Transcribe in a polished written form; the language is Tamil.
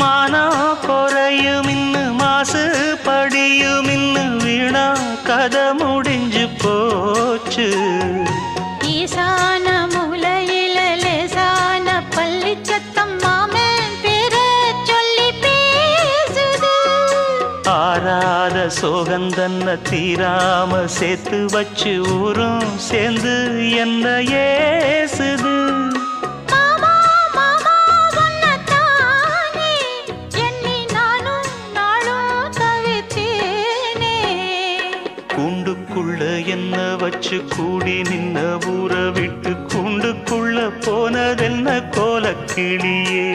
மானம் குறையும் இன்னு மாசு படியும் இன்னு வீணா கதை முடிஞ்சு போச்சு. ஈசான மூலையில லேசான பள்ளி சத்தம் மாமன் பேர சொல்லி பேசுது. ஆறாத சோகந்தன்ன தீராம சேர்த்து வச்சு ஊரும் சேர்ந்து என்ன ஏசுது. கூண்டுக்குள்ள என்ன வச்சு கூடி நின்ன ஊற விட்டு கூண்டுக்குள்ள போனதென்ன கோலக்கிளியே.